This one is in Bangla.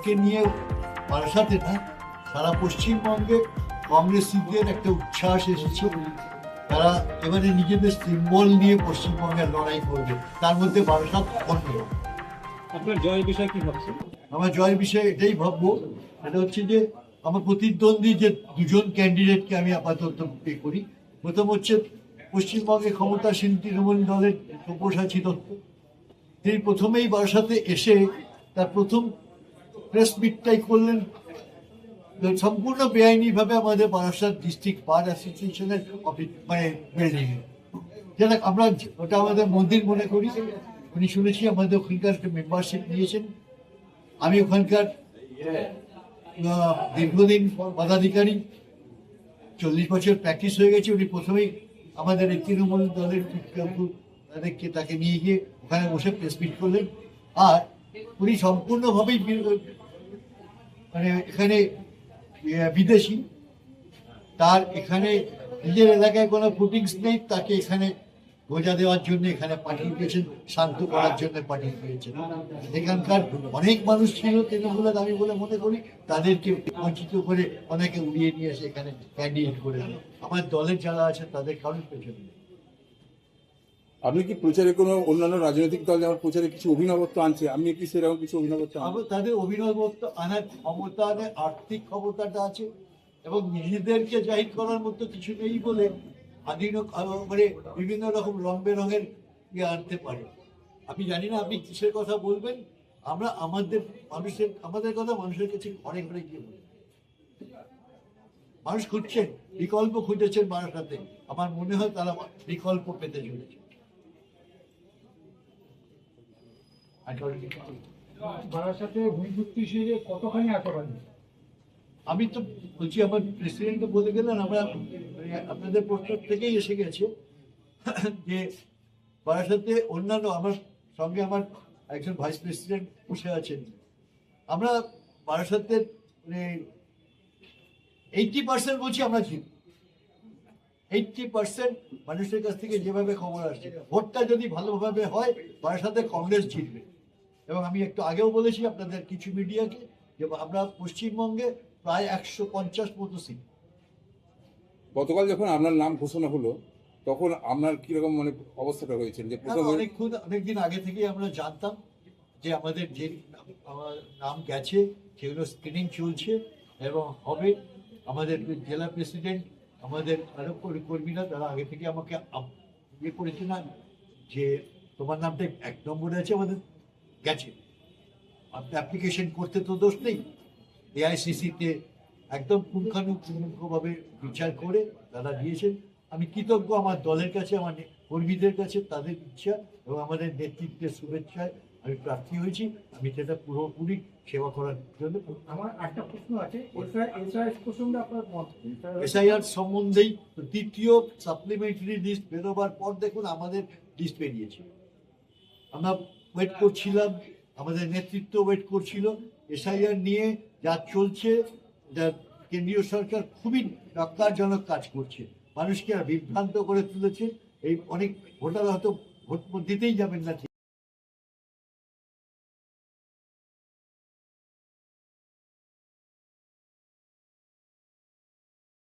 আমাকে নিয়ে বারাসাতে না, সারা পশ্চিমবঙ্গে কংগ্রেসীদের একটা উচ্ছ্বাস এসেছে। তারা এবারে নিজেদের সিম্বল নিয়ে পশ্চিমবঙ্গের লড়াই করবে, তার মধ্যে বারাসাত অন্যতম। আপনার জয়ের বিষয় কি ভাবছেন? আমার জয়ের বিষয়ে এটাই ভাববো, এটা হচ্ছে যে আমার প্রতিদ্বন্দ্বী যে দুজন ক্যান্ডিডেটকে আমি আপাতত পে করি। প্রথম হচ্ছে পশ্চিমবঙ্গে ক্ষমতাসীন তৃণমূল দলের সব্যসাচী দত্ত। তিনি প্রথমেই বারাসাতে এসে তার প্রথম প্রেস মিটটাই করলেন সম্পূর্ণ বেআইনিভাবে আমাদের বারাসাত ডিস্ট্রিক্ট বার অ্যাসোসিয়েশনের অফিস মানে বিল্ডিং এ, যেটা আমরা ওটা আমাদের মন্দির মনে করি। উনি শুনেছি আমাদের ওখানকার মেম্বারশিপ নিয়েছেন। আমি ওখানকার দীর্ঘদিন পদাধিকারী, 40 বছর প্র্যাকটিস হয়ে গেছে। উনি প্রথমেই আমাদের এই তৃণমূল দলের তাদেরকে তাকে নিয়ে গিয়ে ওখানে বসে প্রেস মিট করলেন। আর উনি সম্পূর্ণভাবেই মানে এখানে বিদেশি, তার এখানে নিজের এলাকায় কোনো ফুটিংস নেই, তাকে এখানে বোঝা দেওয়ার জন্য এখানে পাঠিয়ে দিয়েছেন, শান্ত করার জন্য পাঠিয়ে দিয়েছেন। এখানকার অনেক মানুষ ছিল তৃণমূলের দাবি বলে মনে করি, তাদেরকে বঞ্চিত করে অনেকে উড়িয়ে নিয়ে এসে এখানে ক্যান্ডিডেট করে দিল। আমার দলের যারা আছে তাদের কারোর পেছনে। আপনি কি প্রচারে কোনো অন্যান্য রাজনৈতিক দল যেমন প্রচারে কিছু অভিনবত্ব আনছে, আপনি কি সেরকম কিছু অভিনবত্ব আনছেন? তাদের অভিনবত্ব আনার ক্ষমতা, আর্থিক ক্ষমতাটা আছে এবং নিজেদেরকে জাহির করার মতো কিছু নেই বলে মানে বিভিন্ন রকম রং বেরঙের আনতে পারে। আমি জানি না আপনি কিসের কথা বলবেন। আমরা আমাদের কথা মানুষের কাছে ঘরে ঘরে গিয়ে বলি। মানুষ খুঁজছেন, বিকল্প খুঁজেছেন বারাসাতে। আমার মনে হয় তারা বিকল্প পেতে চলেছে। বারাসাতে ভূমিপুত্রী শিবিরে কতখানি আশাবাদী? আমি তো বলছি, আমার প্রেসিডেন্ট বলে গেলেন, আমরা আপনাদের প্রস্তাব থেকেই এসে গেছে যে বারাসাতে অন্যান্য আমার সঙ্গে আমার একজন ভাইস প্রেসিডেন্ট বসে আছেন। আমরা বারাসাতের মানে 80% বলছি আমরা জিত। 80% মানুষের কাছ থেকে যেভাবে খবর আসছে, ভোটটা যদি ভালোভাবে হয় বারাসাতে কংগ্রেস জিতবে। এবং আমি একটু আগেও বলেছি আপনাদের কিছু মিডিয়াকে যে আমরা পশ্চিমবঙ্গে প্রায় 150 মতো সিট। গতকাল যখন আপনার নাম ঘোষণা হলো তখন আপনার কিরকম মানে অবস্থাটা হয়েছে? যে অনেকদিন আগে থেকেই আমরা জানতাম যে আমাদের যে আমার নাম গেছে সেগুলো স্ক্রিনিং চলছে এবং হবে। আমাদের জেলা প্রেসিডেন্ট, আমাদের আরো কর্মীরা তারা আগে থেকে আমাকে ইয়ে করেছে না যে তোমার নামটা 1 নম্বরে আছে, আমাদের গেছে। আপনি অ্যাপ্লিকেশন করতে তো দোষ নেই। এআইসিসিতে একদম পুঙ্খানুপুঙ্খভাবে বিচার করে তারা দিয়েছেন। আমি কৃতজ্ঞ আমার দলের কাছে, আমার কর্মীদের কাছে, তাদের ইচ্ছা এবং আমাদের নেতৃত্বের শুভেচ্ছায় আমি প্রার্থী হয়েছি। আমি সেটা পুরোপুরি সেবা করার জন্য। আমার একটা প্রশ্ন আছে, এসআইআর প্রসঙ্গে আপনার মত? এসআইআর সম্বন্ধেই দ্বিতীয় সাপ্লিমেন্টারি লিস্ট বেরোবার পর দেখুন আমাদের লিস্ট বেরিয়েছে। আমরা ওয়েট করছিলাম, আমাদের নেতৃত্ব ওয়েট করছিল। এসআইআর নিয়ে যা চলছে, যা কেন্দ্রীয় সরকার খুবই ন্যক্কারজনক কাজ করছে, মানুষকে বিভ্রান্ত করে তুলেছে। এই অনেক ভোটার হয়তো ভোট দিতেই যাবেন না।